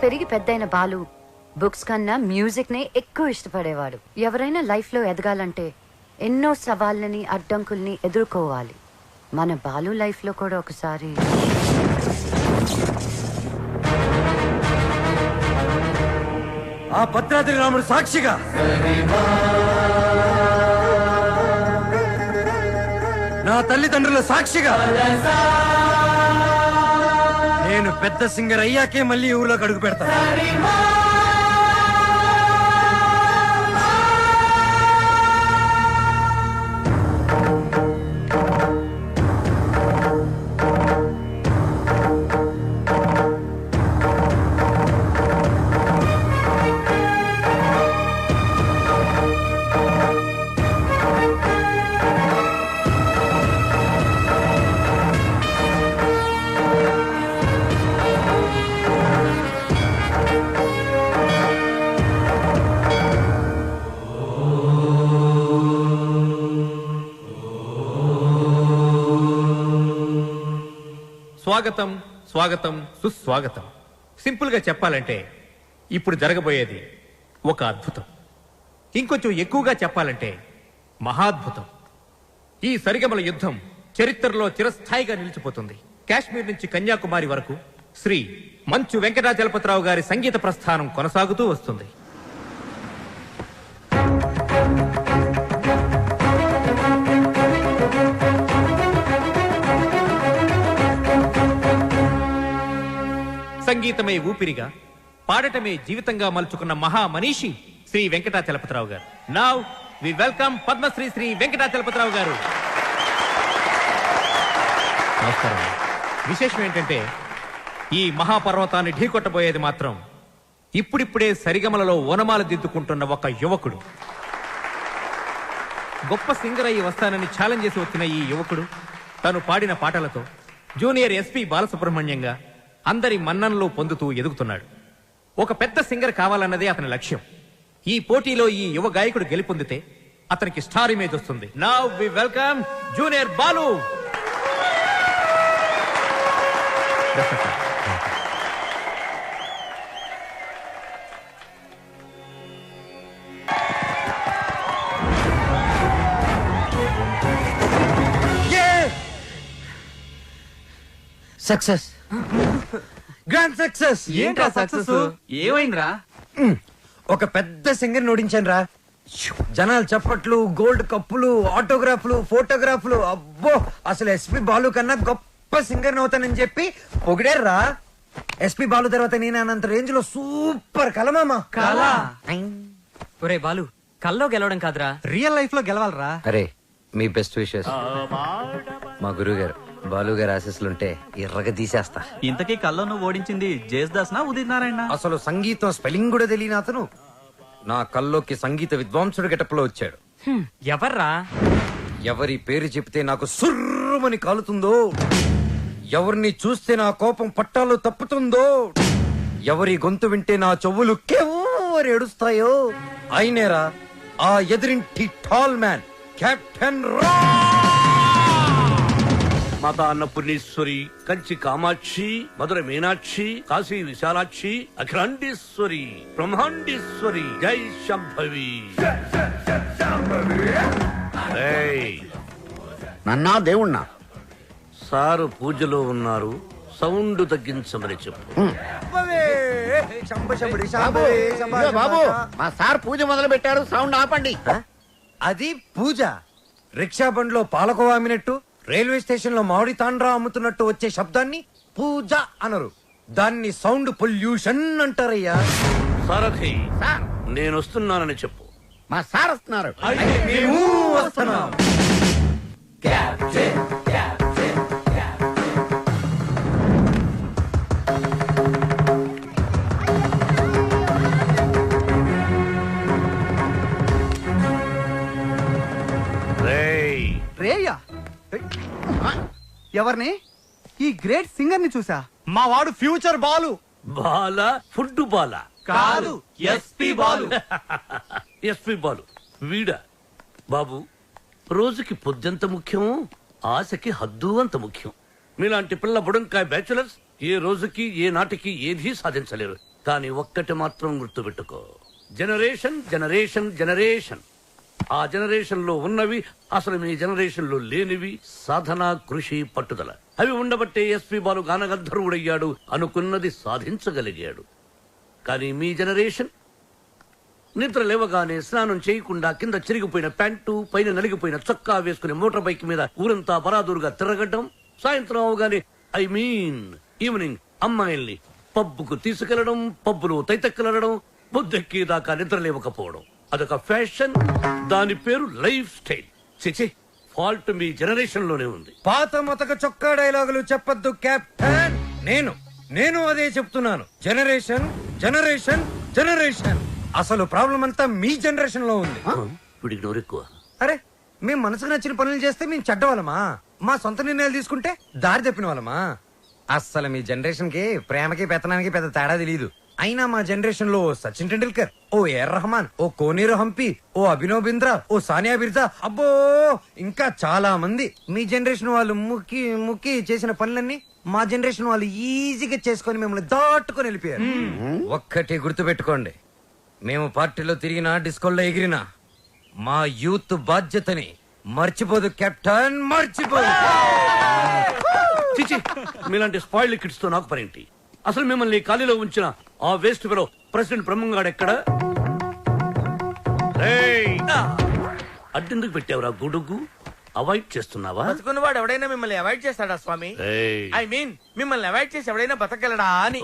పెరిగి పెద్దయిన బాలు బుక్స్ కన్నా మ్యూజిక్ నే ఎక్కువ ఇష్టపడేవాడు. ఎవరైనా లైఫ్ లో ఎదగాలంటే ఎన్నో సవాళ్ళని అడ్డంకుల్ని ఎదుర్కోవాలి. మన బాలు లైఫ్ లో కూడా ఒకసారి ఆ భద్రాద్రి రాముడు సాక్షిగా నా తల్లిదండ్రుల సాక్షిగా నేను పెద్ద సింగర్ అయ్యాకే మళ్ళీ ఊర్లోకి అడుగు పెడతాను. స్వాగతం స్వాగతం సుస్వాగతం. సింపుల్ గా చెప్పాలంటే ఇప్పుడు జరగబోయేది ఒక అద్భుతం. ఇంకొంచెం ఎక్కువగా చెప్పాలంటే మహాద్భుతం. ఈ సరిగమల యుద్ధం చరిత్రలో చిరస్థాయిగా నిలిచిపోతుంది. కాశ్మీర్ నుంచి కన్యాకుమారి వరకు శ్రీ మంచు వెంకటాచలపతిరావు గారి సంగీత ప్రస్థానం కొనసాగుతూ వస్తుంది. సంగీతమే ఊపిరిగా, పాడటమే జీవితంగా మలుచుకున్న మహా మనీషి శ్రీ వెంకటాచలపతిరావు గారు. Now we welcome Padma Shri Shri Venkatachalapathi Rao గారు. నమస్కారం. విశేషం ఏంటంటే ఈ మహాపర్వతాన్ని ఢీకొట్టబోయేది మాత్రం ఇప్పుడిప్పుడే సరిగమలలో ఓనమాలు దిద్దుకుంటున్న ఒక యువకుడు. గొప్ప సింగర్ అయ్యి వస్తానని ఛాలెంజ్ చేసి వచ్చిన ఈ యువకుడు తను పాడిన పాటలతో జూనియర్ ఎస్పి బాలసుబ్రహ్మణ్యంగా అందరి మన్ననలు పొందుతూ ఎదుగుతున్నాడు. ఒక పెద్ద సింగర్ కావాలన్నదే అతని లక్ష్యం. ఈ పోటీలో ఈ యువ గాయకుడు గెలుపొందితే అతనికి స్టార్ ఇమేజ్ వస్తుంది. Now we welcome junior Balu. Success, grand success. ఏంట్రా సక్సెస్? ఏమైందిరా? ఒక పెద్ద సింగర్ ఓడించాను రా. జనాలు చప్పట్లు, గోల్డ్ కప్పులు, ఆటోగ్రాఫ్లు, ఫోటోగ్రాఫ్లు. అబ్బో, అసలు ఎస్పి బాలు కన్నా గొప్ప సింగర్ అవుతానని చెప్పి పొగిడారా. ఎస్పి బాలు తర్వాత నేను అనంత రేంజ్ లో సూపర్ కలమామా. కలా? ఒరే బాలు, కల్లో గెలవడం కాదురా, రియల్ లైఫ్ లో గెలవాలరా. అరే, మీ బెస్ట్ విషెస్. మా గురువు గారు బాలు గారు ఆశీస్సులుంటే ఎర్రగా తీసేస్తా. ఇంతకీ కల్లో నువ్వు ఓడించింది జేస్దాస్ నా ఉదిత్ నారాయణ? అసలు సంగీతం స్పెల్లింగ్ కూడా తెలియని అతను నా కల్లోకి సంగీత విద్వాంసుడు గెటప్లో వచ్చాడు. ఎవర్రా? ఎవరి పేరు చెప్తే నాకు సుర్రుమని కాలుతుందో, ఎవరిని చూస్తే నా కోపం పట్టాలు తప్పుతుందో, ఎవరి గొంతు వింటే నా చెవులు కెవ్వరు ఏడుస్తాయో అయినేరా ఆ ఎదురింటి టాల్ మ్యాన్ కెప్టెన్ రా. మాతా అన్నపూర్ణేశ్వరి, కంచి కామాక్షి, మధుర మీనాక్షి, కాశీ విశాలాక్షి, అఖిలాండేశ్వరి, బ్రహ్మాండేశ్వరి, జై శంభవి. నన్నా దేవుణ్ణా? సారు పూజలో ఉన్నారు, సౌండ్ తగ్గించమని చెప్పు. బాబు, మా సార్ పూజ మొదలు పెట్టారు, సౌండ్ ఆపండి. అది పూజ. రిక్షా బండ్లో పాలకోవా అమ్మినట్టు, రైల్వే స్టేషన్ లో మామిడి తాండ్రా అమ్ముతున్నట్టు వచ్చే శబ్దాన్ని పూజ అనరు, దాన్ని సౌండ్ పొల్యూషన్ అంటారయ్యా. సారథి, సార్ నేను వస్తున్నానని చెప్పు. మా సార్ వస్తున్నారు. మేము వస్తున్నాం. రేయా? ఎవరిని? ఈ గ్రేట్ సింగర్ ని చూసా. మా వాడు ఫ్యూచర్ బాలు. బాల ఫుడ్ బాల కాదు, ఎస్పి బాలు. ఎస్పి బాలు వీడా? బాబు, రోజుకి పొద్దెంత ముఖ్యం, ఆశకి హద్దు అంత ముఖ్యం. మీలాంటి పిల్ల బుడంకాయ బ్యాచులర్స్ ఏ రోజుకి ఏ నాటికి ఏదీ సాధించలేరు. కానీ ఒక్కటి మాత్రం గుర్తుపెట్టుకో, జనరేషన్ జనరేషన్ జనరేషన్. ఆ జనరేషన్ లో ఉన్నవి అసలు మీ జనరేషన్ లో లేనివి సాధన, కృషి, పట్టుదల. అవి ఉండబట్టే ఎస్పి బాలు గానగంధర్వుడయ్యాడు, అనుకున్నది సాధించగలిగాడు. కానీ మీ జనరేషన్ నిద్ర లేవగానే స్నానం చేయకుండా కింద చిరిగిపోయిన ప్యాంటు, పైన నలిగిపోయిన చొక్కా వేసుకుని మోటార్ బైక్ మీద ఊరంతా బరాదూరుగా తిరగడం, సాయంత్రం అవగానే ఈవినింగ్ అమ్మాయిల్ని పబ్బుకు తీసుకెళ్లడం, పబ్బులో తైతెక్కలడం, బుద్ధెక్కి దాకా నిద్ర లేవకపోవడం. అదొక ఫ్యాషన్, దాని పేరు లైఫ్ స్టైల్. చిచి, ఫాల్ట్ మీ జనరేషన్ లోనే ఉంది. పాత మతక చొక్కా డైలాగులు చెప్పొద్దు కెప్టెన్. నేను అదే చెప్తున్నాను. Generation generation generation. అసలు ప్రాబ్లం అంతా మీ జనరేషన్ లో ఉంది. వీడికి నోరెక్కువ. అరే, మేము మనసుకు నచ్చిన పనులు చేస్తే మేము చెడ్డ వాళ్ళమా? మా సొంత నిర్ణయాలు తీసుకుంటే దారి తప్పిన వాళ్ళమా? అస్సలు మీ జనరేషన్ కి ప్రేమకి పెత్తనానికి పెద్ద తేడా తెలియదు. అయినా మా జనరేషన్ లో సచిన్ టెండూల్కర్, ఓ ఏఆర్ రెహమాన్, ఓ కోనేరు హంపి, ఓ అభినవ్ బింద్రా, ఓ సానియా బిర్జా, అబ్బో ఇంకా చాలా మంది. మీ జనరేషన్ వాళ్ళు ముక్కి ముక్కి చేసిన పనులన్నీ మా జనరేషన్ వాళ్ళు ఈజీగా చేసుకొని మిమ్మల్ని దాటుకొని వెళ్ళిపోయారు. ఒక్కటి గుర్తుపెట్టుకోండి, మేము పార్టీలో తిరిగినా, డిస్కోల్లో ఎగిరినా మా యూత్ బాధ్యతని మర్చిపోదు కెప్టెన్, మర్చిపోదు. చిచి, మీలాంటి స్పాయిల్డ్ కిడ్స్ తో నాకు పరేంటి? అసలు మిమ్మల్ని ఖాళీలో ఉంచిన ఆ వేస్ట్ ఫెలో ప్రెసిడెంట్ బ్రహ్మంగాడు ఎక్కడ? అడ్డెందుకు పెట్టావురా గుడుగు? అవాయిడ్ చేస్తున్నావా? బతుకున్నవాడు ఎవడైనా మిమ్మల్ని అవాయిడ్ చేస్తాడా స్వామి? ఐ మీన్ మిమ్మల్ని అవాయిడ్ చేసి ఎవడైనా బతకగలడా అని.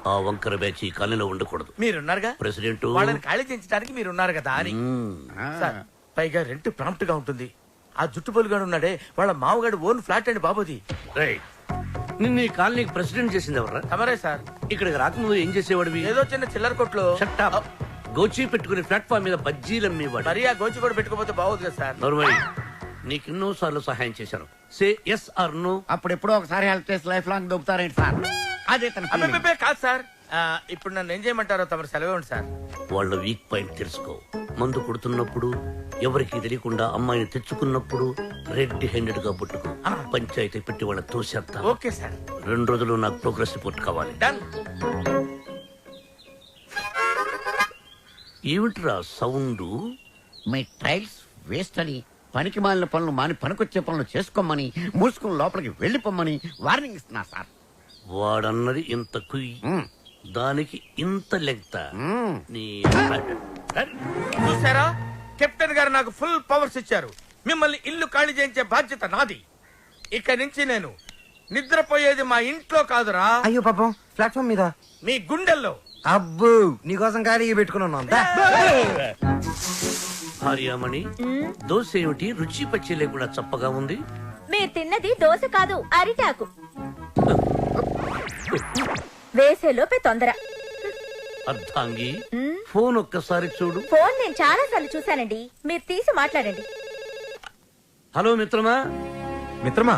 ఆ వంకర బ్యాచ్ ఈ ఖాళీలో ఉండకూడదు. మీరున్నారుగా ప్రెసిడెంట్, వాళ్ళని ఖాళీ చేయించడానికి మీరున్నారు కదా అని. సార్, పైగా రెంట్ ప్రాంప్ట్ గా ఉంటుంది. ఆ జుట్టు పొలుగాడు ఉన్నాడే, వాళ్ళ మామగాడు ఓన్ ఫ్లాట్ అండి బాబుది. నిన్న ఈ కాలనీకి ప్రెసిడెంట్ చేసింది ఎవర్రా? తమరే సార్. ఇక్కడికి రాకముందు ఏం చేసేవాడివి? ఏదో చిన్న చిల్లర కొట్లో గోచి పెట్టుకుని ప్లాట్ఫామ్ మీద బజ్జీలు అమ్మేవాడు. మరి ఆ గోచి కూడా పెట్టుకోపోతే బాగోదు కదా సార్. నోర్మై, నీకు ఎన్నో సార్లు సహాయం చేశాను. Say yes or no. అప్పుడెప్పుడో ఒకసారి హెల్ప్ చేసి లైఫ్ లాంగ్ దొబ్బుతారేంటి సార్? అదే తన feeling. అబ్బే కాదు సార్. ఇప్పుడు నన్ను ఏం చేయమంటారో తమరు సెలవు ఉంది సార్. వాళ్ళ వీక్ పాయింట్ తెలుసుకో. మందు కొడుతున్నప్పుడు, ఎవరికి తెలియకుండా అమ్మాయిని తెచ్చుకున్నప్పుడు రెడ్ హ్యాండెడ్ గా పట్టుకో. పంచాయతీ పెట్టి వాళ్ళ తోసేస్తా. Okay sir. 2 రోజులు నాకు ప్రోగ్రెస్ రిపోర్ట్ కావాలి. డన్. ఏమిట్రా సౌండ్? మీ ట్రైల్స్ వేస్ట్ అని, పనికి మాలిన పనులు మాని పనికొచ్చే పనులు చేసుకోమని, మూసుకుని లోపలికి వెళ్ళిపోమ్మని వార్నింగ్ ఇస్తున్నా సార్. వాడన్నది ఇంత కుయ్, దానికి ఇంత లెంగ్త. నీ చూసారా, కెప్టెన్ గారు నాకు ఫుల్ పవర్స్ ఇచ్చారు. మిమ్మల్ని ఇల్లు ఖాళీ చేయించే బాధ్యత నాది. ఇక నుంచి నేను నిద్రపోయేది మా ఇంట్లో కాదురా. అయ్యో పాపం, ప్లాట్ఫామ్ మీద మీ గుండెల్లో. అబ్బు, నీకోసం ఖాళీ పెట్టుకున్నాను. భార్యామణి, దోశ ఏమిటి రుచి పచ్చి లేకుండా చప్పగా ఉంది? మీరు తిన్నది దోశ కాదు, అరిటాకు. వేసేలోపే తొందర. అర్థాంగి, ఫోన్ ఒక్కసారి చూడు. ఫోన్ నేను చాలా సార్లు చూశానండి, మీరు తీసి మాట్లాడండి. హలో మిత్రమా. మిత్రమా,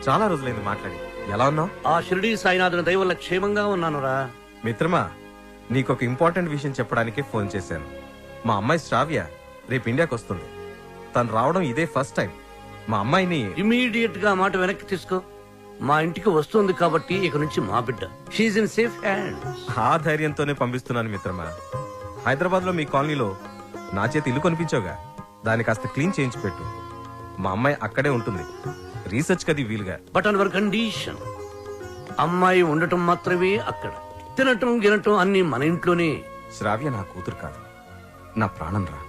చాలా రోజులైంది మాట్లాడి. ఎలా ఉన్నావు? ఆ షిరిడి సాయినాథుని దయ వల్ల క్షేమంగా ఉన్నానురా. మిత్రమా, నీకొక ఇంపార్టెంట్ విషయం చెప్పడానికి ఫోన్ చేశాను. మా అమ్మాయి శ్రావ్య రేపు ఇండియాకి వస్తుంది. తను రావడం ఇదే ఫస్ట్ టైం. మా అమ్మాయిని ఇమీడియట్ గా మాట వెనక్కి తీసుకో. మా ఇంటికి వస్తుంది కాబట్టి ఇక నుంచి మా బిడ్డ. She's in safe hands. ఆ ధైర్యంతోనే పంపిస్తున్నాను మిత్రమా. హైదరాబాద్ లో మీ కాలనీలో నా చేతి ఇల్లు కొనిపించావుగా, దాన్ని కాస్త క్లీన్ చేయించి పెట్టు. మా అమ్మాయి అక్కడే ఉంటుంది, రీసెర్చ్ కది వీలుగా. బట్ ఆన్ అవర్ కండిషన్, అమ్మాయి ఉండటం మాత్రమే అక్కడ, తినటం గినటం అన్ని మన ఇంట్లోనే. శ్రావ్య నా కూతురు కాదు, నా ప్రాణం రా.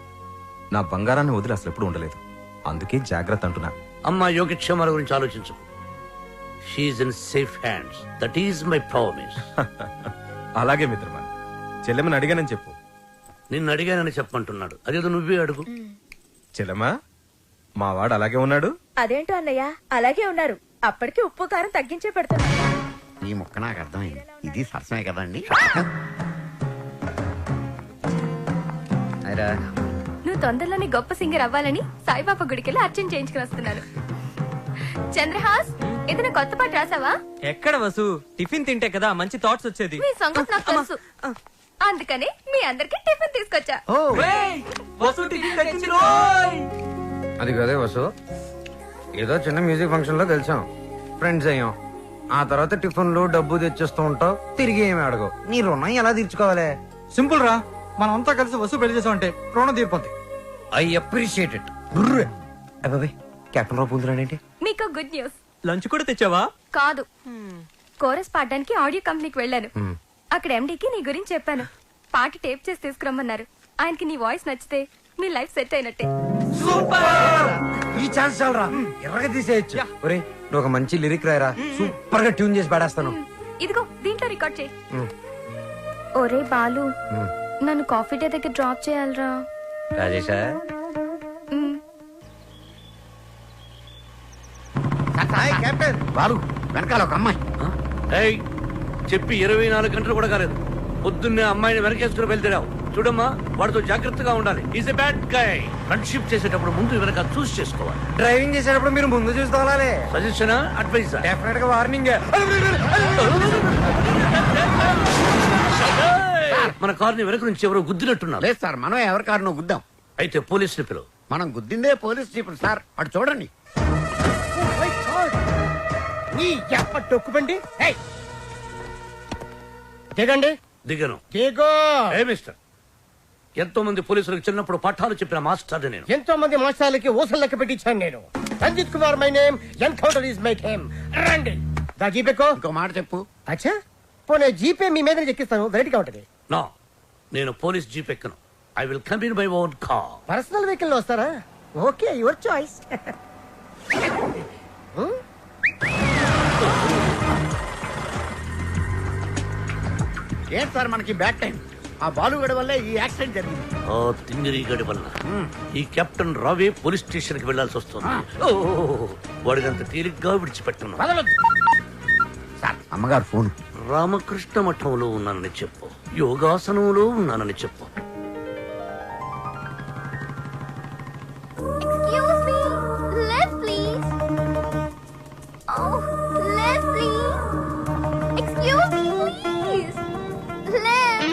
నా బంగారాన్ని వదిలి అసలు ఎప్పుడు ఉండలేదు. అందుకే జాగ్రత్త అంటున్నా. అమ్మాయి యోగక్షేమాల గురించి ఆలోచించు. She's in safe hands. That is my promise. అలాగే మిత్రమా. చెల్లెమని అడిగానని చెప్పు. నిన్ను అడిగానని చెప్పంటున్నాడు. అదేదో నువ్వే అడుగు. చెల్లెమా, మా వాడు అలాగే ఉన్నాడు. అదేంటో అన్నయ్య, అలాగే ఉన్నారు. అప్పటికి ఉప్పు కారం తగ్గించే పెడుతున్నా. ఈ మొక్క నాకు అర్థమైంది. ఇది సరసమే కదండి. నువ్వు తొందరలోనే గొప్ప సింగర్ అవ్వాలని సాయిబాబా గుడికెళ్ళి అర్చన చేయించుకుని వస్తున్నాను. చంద్రహాస్, ఏదైనా కొత్త పాట రాసావా? ఎక్కడ వసు, టిఫిన్ తింటే కదా మంచి థాట్స్ వచ్చేది. మీ సంగతి నాకు తెలుసు, అందుకని మీ అందరికి టిఫిన్ తీసుకొచ్చా. అది కదే వసు, ఏదో చిన్న మ్యూజిక్ ఫంక్షన్ లో కలిసాం, ఫ్రెండ్స్ అయ్యాం. ఆ తర్వాత టిఫిన్లు డబ్బు తెచ్చిస్తూ ఉంటావు, తిరిగి ఏమి అడగవు. నీ రుణం ఎలా తీర్చుకోవాలి? సింపుల్ రా, మనం అంతా కలిసి వసూలు పెళ్లి చేసామంటే రుణం తీరిపోద్ది. I appreciate it. అబ్బాయి కెప్టెన్ రావు పూందురాడేంటి? మీకు గుడ్ న్యూస్. లంచ్ కూడా తెచ్చావా? కాదు, కోరస్ పాడడానికి ఆడియో కంపెనీకి వెళ్ళాను. అక్కడ ఎండీకి నీ గురించి చెప్పాను. పాట టేప్ చేసి తీసుకురమ్మన్నారు. ఆయనకి నీ వాయిస్ నచ్చితే మీ లైఫ్ సెట్ అయినట్టే. ఈ ఛాన్స్ చాలరా, ఎర్రగా తీసేయచ్చు. ఒరే నువ్వు ఒక మంచి లిరిక్ రాయరా, సూపర్ గా ట్యూన్ చేసి పాడేస్తాను. ఇదిగో దీంట్లో రికార్డ్ చేయి. ఒరే బాలు, నన్ను కాఫీ డే దగ్గర డ్రాప్ చేయాలరా. రాజేశా కెప్టెన్ బాలు వెనకాల ఒక అమ్మాయి. ఏయ్, చెప్పి 24 గంటలు కూడా కాలేదు. పొద్దున్నే అమ్మాయిని వెనకేసుకుని వెళ్తావు. చూడమ్మా, వాడితో జాగ్రత్తగా ఉండాలి. Is a bad guy. Friendship చేసేటప్పుడు ముందు వెనక చూస్ చేసుకోవాలి. డ్రైవింగ్ చేసేటప్పుడు మీరు ముందు చూసుకోవాలి. సజెషనా, అడ్వైజా? డెఫినెట్ గా వార్నింగ్. మన కారుని వెనక నుంచి ఎవరో గుద్దినట్టున్నారు. లేదు సార్, మనం ఎవరి కారణం గుద్దాం. అయితే పోలీసులు పిలువు. మనం గుద్దిందే పోలీస్ జీపులు సార్. అటు చూడండి. తొక్కుబండి దిగండి. దిగను. దిగో. ఏ మిస్టర్, ఎంతో మంది పోలీసులకు చిన్నప్పుడు పాఠాలు చెప్పిన మాస్టర్ నేను. ఎంతో మంది మోసాలకి ఊసలు లెక్క పెట్టించాను నేను. Ranjith Kumar my name, encounter is my game. రండి. దా జీపేకో. ఇంకో మాట చెప్పు. అచ్చా, పోనీ జీపే మీ మీద ఎక్కిస్తాను, వెరైటీగా ఉంటది. నో, నేను పోలీస్ జీప్ ఎక్కను. I will come in my own car. Personal vehicle లో వస్తారా? Okay, your choice. ఏంటి సార్ మనకి బ్యాడ్ టైం? ఆ బాలుగడి వల్లే ఈ యాక్సిడెంట్ జరిగింది. ఓ తింగిరి గడి వల్ల ఈ కెప్టెన్ రావే పోలీస్ స్టేషన్ కి వెళ్లాల్సి వస్తుంది. వాడినంత తేలిగ్గా విడిచిపెట్టను. సార్, అమ్మగారు ఫోన్. రామకృష్ణ మఠంలో ఉన్నానని చెప్పు, యోగాసనంలో ఉన్నానని చెప్పు. Excuse me, left please. Oh, left please. Excuse me, please. Left.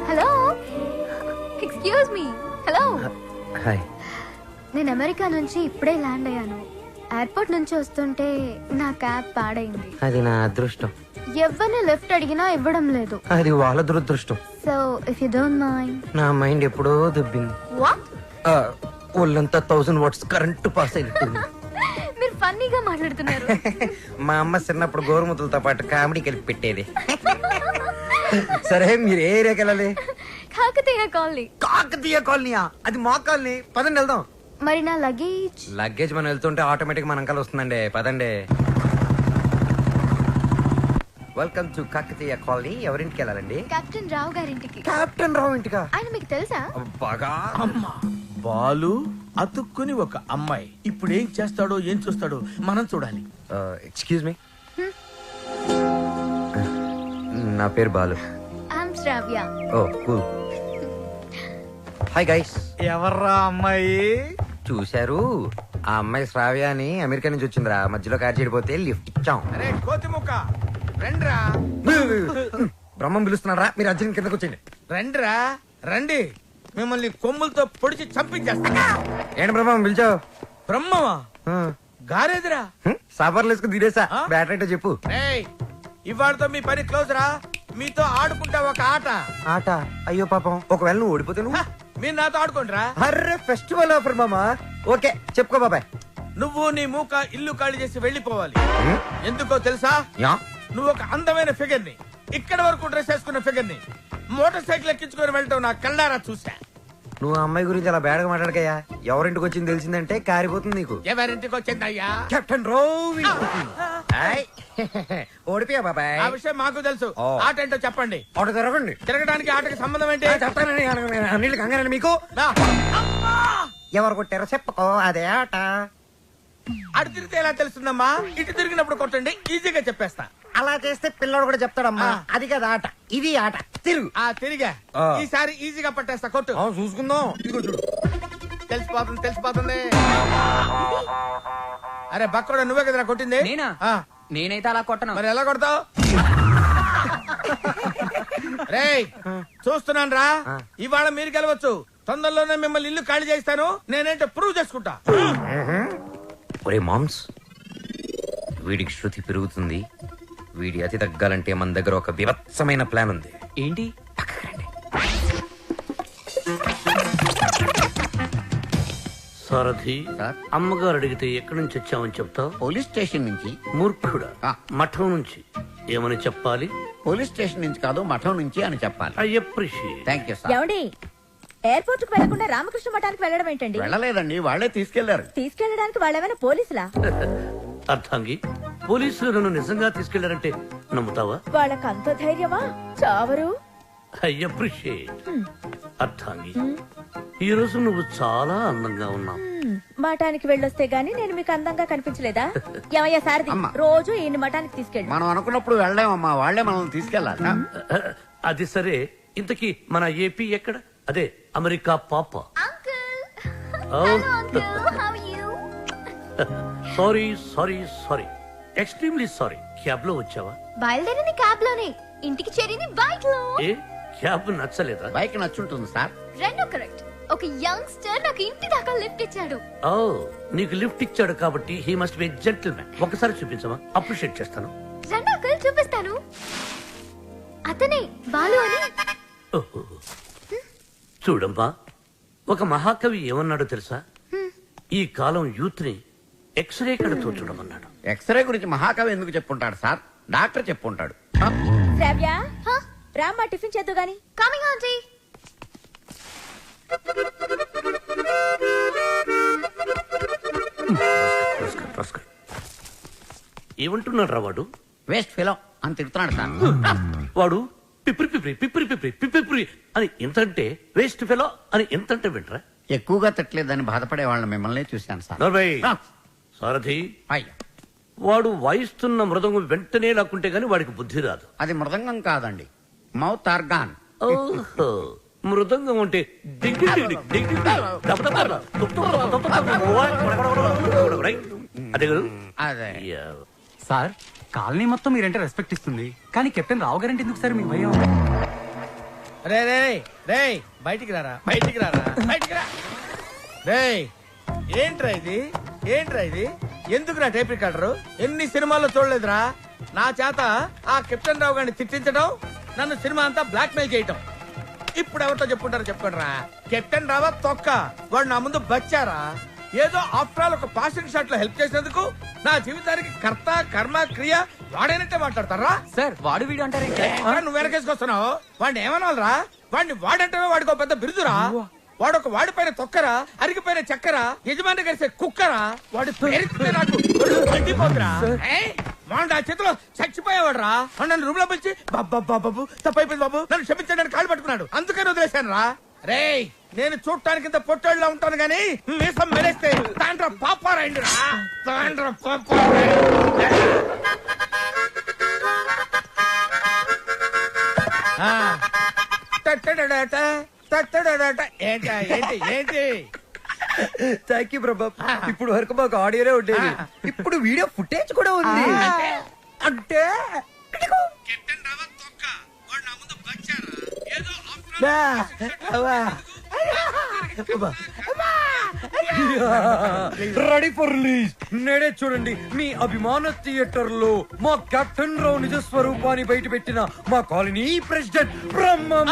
Hello, excuse me. Hello, hi. నేను అమెరికా నుంచి ఇప్పుడే ల్యాండ్ అయ్యాను. ఎయిర్పోర్ట్ నుంచి వస్తుంటే నా క్యాబ్ పాడైంది. అది నా అదృష్టం. ఎవరిని లిఫ్ట్ అడిగినా ఇవ్వడం లేదు. అది వాళ్ళ దురదృష్టం. So if you don't mind. నా మైండ్ ఎప్పుడో దుబ్బింది. వాట్? ఒళ్ళంతా 1000 వాట్స్ కరెంటు పాస్ అయినట్టుంది. మీరు ఫన్నీగా మాట్లాడుతున్నారు. మా అమ్మ చిన్నప్పుడు గోరుముతులతో పాటు కామెడీ కలిపి పెట్టేది. సరే, మీరు ఏ ఏరియాకి వెళ్ళాలి? కాకతీయ కాలనీ. కాకతీయ కాలనీయా? అది మా కాలనీ. పదండి వెళ్దాం. మరి నా లగేజ్? లగేజ్ మనం వెళ్తుంటే ఆటోమేటిక్ మన అంకల్ వస్తుందండి. పదండి. Welcome to Kakatiya colony. ఎవరింటికి వెళ్ళాలండి? కెప్టెన్ రావు గారింటికి. కెప్టెన్ రావు ఇంటికా? ఆయన మీకు తెలుసా? బాగా. బాలు అతుక్కుని ఒక అమ్మాయి. ఇప్పుడు ఏం చేస్తాడో ఏం చూస్తాడో మనం చూడాలి. ఎక్స్క్యూజ్ మీ, నా పేరు Balu. I'm Shravya. Oh cool. Hi guys. ఎవర్రా అమ్మాయి? చూశారు, ఆ అమ్మాయి శ్రావ్య అని అమెరికా నుంచి వచ్చిందిరా. మధ్యలో కార్ చెడిపోతే లిఫ్ట్ ఇచ్చాం. అరే కోతి ముక్క, రండ్రా. బ్రహ్మం పిలుస్తున్నారా? మీరు అర్జున్ కిందకు వచ్చేయండి. రండ్రా, రండి. మిమ్మల్ని కొమ్ములతో పొడిచి చంపించేస్తా. ఏంటి బ్రహ్మం పిలిచావు? బ్రహ్మమా? గారేదిరా. సాపర్లు వేసుకుని తీరేసా. బ్యాటరీ చెప్పు. ఏయ్, ఇవాళతో మీ పని క్లోజ్ రా. మీతో ఆడుకుంటా ఒక ఆట. ఆట? అయ్యో పాపం, ఒకవేళ నువ్వు ఓడిపోతే నువ్వు? మీరు నాతో ఆడుకోండిరా. అర్రే, ఫెస్టివల్ ఆఫర్ మామా. ఓకే, చెప్పుకో బాబాయ్. నువ్వు నీ మూక ఇల్లు ఖాళీ చేసి వెళ్ళిపోవాలి. ఎందుకో తెలుసా? యా. నువ్వు ఒక అందమైన ఫిగర్ ని, ఇక్కడ వరకు డ్రెస్ వేసుకున్న ఫిగర్ ని మోటార్ సైకిల్ ఎక్కించుకొని వెళ్ళటం నా కళ్ళారా చూసా. నువ్వు ఆ అమ్మాయి గురించి అలా బేడగా మాట్లాడకయ్యా. ఎవరింటికి వచ్చింది తెలిసిందంటే కారిపోతుంది నీకు. ఎవరింటికి వచ్చిందయ్యా? కెప్టెన్ రోవి. ఓడిపోయా బాబాయ్. ఆ విషయం మాకు తెలుసు. ఆట ఏంటో చెప్పండి. ఆట తిరగండి. తిరగడానికి ఆటకి సంబంధం ఏంటి? చెప్తానండి. అన్నిళ్ళు కంగారండి మీకు. రా. ఎవరు కొట్టారో చెప్పుకో, అదే ఆట. అటు తిరిగితే ఎలా తెలుస్తుందమ్మా? ఇటు తిరిగినప్పుడు కొట్టండి, ఈజీగా చెప్పేస్తా. అలా చేస్తే పిల్లడు కూడా చెప్తాడమ్మా. అది కదా ఆట, ఇది ఆట. తిరుగు. తిరిగా. ఈసారి ఈజీగా పట్టేస్తా. కొట్టు. చూసుకుందాం. ఇదిగో చూడు. తెలిసిపోతుంది. అరే బక్కడా, నువ్వే కదరా కొట్టింది? నేనా? నేనైతే అలా కొట్టను. మరి ఎలా కొడతావు? రేయ్ చూస్తున్నాను రా, ఇవాళ మీరు గెలవచ్చు. తొందరలోనే మిమ్మల్ని ఇల్లు ఖాళీ చేస్తాను. నేనేంటో ప్రూవ్ చేసుకుంటా. ఒరే మామ్స్, వీడికి శృతి పెరుగుతుంది. వీడి అతి తగ్గాలంటే మన దగ్గర ఒక వివత్సమైన ప్లాన్ ఉంది. ఏంటి? సారథి, సార్? అమ్మగారు అడిగితే ఎక్కడి నుంచి వచ్చామని చెప్తావు? పోలీస్ స్టేషన్ నుంచి. మూర్ఖుడా, ఆ. మఠం నుంచి ఏమని చెప్పాలి? పోలీస్ స్టేషన్ నుంచి కాదు, మఠం నుంచి అని చెప్పాలి. I appreciate. Thank you sir. ఏమండి, ఎయిర్పోర్ట్ కు వెళ్లకుండా రామకృష్ణ మఠానికి వెళ్ళడం ఏంటండి? వెళ్ళలేదండి, వాళ్ళే తీసుకెళ్లారు. తీసుకెళ్ళడానికి వాళ్ళేమైనా పోలీసులా? అర్థంగి, పోలీసులు నన్ను నిజంగా తీసుకెళ్లారంటే నమ్ముతావా? వాళ్ళకి అంత ధైర్యమా? చావరు. I appreciate. అర్థంగి, ఈ రోజు నువ్వు చాలా అందంగా ఉన్నావు. మఠానికి వెళ్ళొస్తే గానీ నేను మీకు అందంగా కనిపించలేదా? ఏమయ్యా సారథి, అమ్మా. రోజు ఈయన మఠానికి తీసుకెళ్ళి. మనం అనుకున్నప్పుడు వెళ్ళామమ్మా, వాళ్ళే మనల్ని తీసుకెళ్లాలి. అది సరే, ఇంతకీ మన ఏపీ ఎక్కడ? అదే అమెరికా పాప. Sorry sorry sorry, extremely sorry. Cab లో వచ్చావా? బయలుదేరింది క్యాబ్ లోనే, ఇంటికి చేరింది బైక్ లో. ఏ క్యాబ్ నచ్చలేదా? బైక్ నచ్చుంటుంది సార్. రెండు కరెక్ట్. ఒక యంగ్స్టర్ నాకు ఇంటి దాకా లిఫ్ట్ ఇచ్చాడు. ఓ, నీకు లిఫ్ట్ ఇచ్చాడు కాబట్టి హీ మస్ట్ బి జెంటిల్మెన్. ఒకసారి చూపించమా, అప్రిషియేట్ చేస్తాను. రెండు అంకుల్ చూపిస్తాను. అతనే బాలు అని. ఓహో. చూడమ్మా, ఒక మహాకవి ఏమన్నాడో తెలుసా? ఈ కాలం యూత్ ని ఎక్స్రే కడుతూ చూడమన్నాడు. ఎక్స్రే గురించి మహాకవి ఎందుకు చెప్పుంటాడు సార్? డాక్టర్ చెప్పుంటాడు. శ్రావ్య, రామ్మా టిఫిన్ చేద్దు గాని. Coming aunty. ఏమంటున్నాడు రా వాడు? వేస్ట్ ఫెలో అని తిడుతున్నాడు సార్. వాడు పిప్రి పిప్రి పిప్రి పిప్రి పిప్రి అని ఎంతంటే, వేస్ట్ ఫెలో అని ఎంతంటే వింటరా? ఎక్కువగా తిట్టలేదని బాధపడే వాళ్ళని మిమ్మల్ని చూశాను సార్. నర్వయ్, సారథి, అయ్యా, వాడు వాయిస్తున్న మృదంగం వెంటనే లాక్కుంటే గాని వాడికి బుద్ధి రాదు. అది మృదంగం కాదండి, మౌత్ ఆర్గాన్. ఓహో, మృదంగం అంటే డింగ్ డింగ్ డింగ్ డింగ్ డింగ్ దబ దబ దబ తుప్ తుప్ తుప్ తుప్ తుప్. రైట్? అదే కదా? అదే. యా. సార్, కాలనీ మొత్తం మీరంటే రెస్పెక్ట్ ఇస్తుంది, కానీ కెప్టెన్ రావు గారంటే ఎందుకు సార్ మీకు భయం? రే రే రే బయటికి రారా, బయటికి రారా, బయటికి రా. రే ఏంట్రా ఇది, ఏంట్రా ఇది? ఎందుకురా టేప్ రికార్డరు? ఎన్ని సినిమాల్లో చూడలేదురా? నా చేత ఆ కెప్టెన్ రావు గారిని తిట్టించడం, నన్ను సినిమా అంతా బ్లాక్ మెయిల్ చేయటం. ఇప్పుడు ఎవరితో చెప్పుకుంటారో చెప్పుకోండి రా. కెప్టెన్ రావా తొక్క, వాడు నా ముందు బచ్చారా? ఏదో ఆఫ్టర్ ఆల్ ఒక పాసింగ్ షాట్ లో హెల్ప్ చేసినందుకు నా జీవితానికి కర్త కర్మ క్రియ వాడైనట్టే మాట్లాడతారా? సార్, వాడు వీడు అంటారేంటి? నువ్వు వెనకేసుకొస్తున్నావు. వాడిని ఏమనాలరా? వాడిని వాడంటే వాడికి పెద్ద బిరుదురా. వాడొక వాడిపైన తొక్కరా, అరిగిపోయిన చక్కరా, యజమాని కలిసే కుక్కరా. వాడి పేరుతో నాకు మండిపోతురా. వాడు నా చేతిలో చచ్చిపోయేవాడు రా. నన్ను రూమ్ లో పిలిచి బాబు తప్పైపోయింది బాబు, నన్ను క్షమించడానికి కాళ్ళు పట్టుకున్నాడు. అందుకని వదిలేశాను రా. రేయ్, నేను చూడటానికి ఇంత పొట్టేళ్ళ ఉంటాను గానీ మీసం మెరేస్తే తాండ్ర పాపారాయండి రా. తాండ్ర ఏంటి ఏంటి ఏంటి? థ్యాంక్ యూ ప్రభా. ఇప్పుడు వరకు మాకు ఆడియోనే ఉండేది, ఇప్పుడు వీడియో ఫుటేజ్ కూడా ఉంది. అంటే రెడీ ఫర్ రిలీజ్. నేడే చూడండి మీ అభిమాన థియేటర్ లో మా కెప్టెన్ రావు నిజ స్వరూపాన్ని బయట పెట్టిన మా కాలనీ ప్రెసిడెంట్ బ్రహ్మం.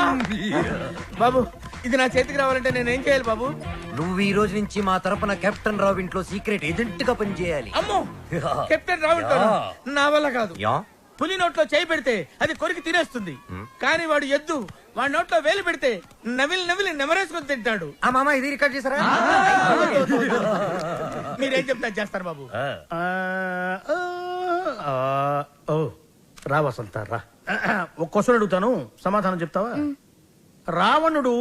బాబు, ఇది నా చేతికి రావాలంటే నేను ఏం చేయాలి బాబు? నువ్వు ఈ రోజు నుంచి మా తరపున కెప్టెన్ రావు ఇంట్లో సీక్రెట్ ఏజెంట్ గా పనిచేయాలి. అమ్మో, కెప్టెన్ రావు నా వల్ల కాదు. పులి నోట్లో చేయి పెడితే అది కొరికి తినేస్తుంది, కానీ వాడు ఎద్దు. వాడి నోట్లో వేలు పెడితే నవిలి నవిలి నెమరేసుకొని తింటాడు. ఆ మామ ఇది రికార్డ్ చేశారా? మీరేం చెప్తా చేస్తారు బాబు. ఓ రా వసంత రా. ఒక క్వశ్చన్ అడుగుతాను, సమాధానం చెప్తావా? రావణుడు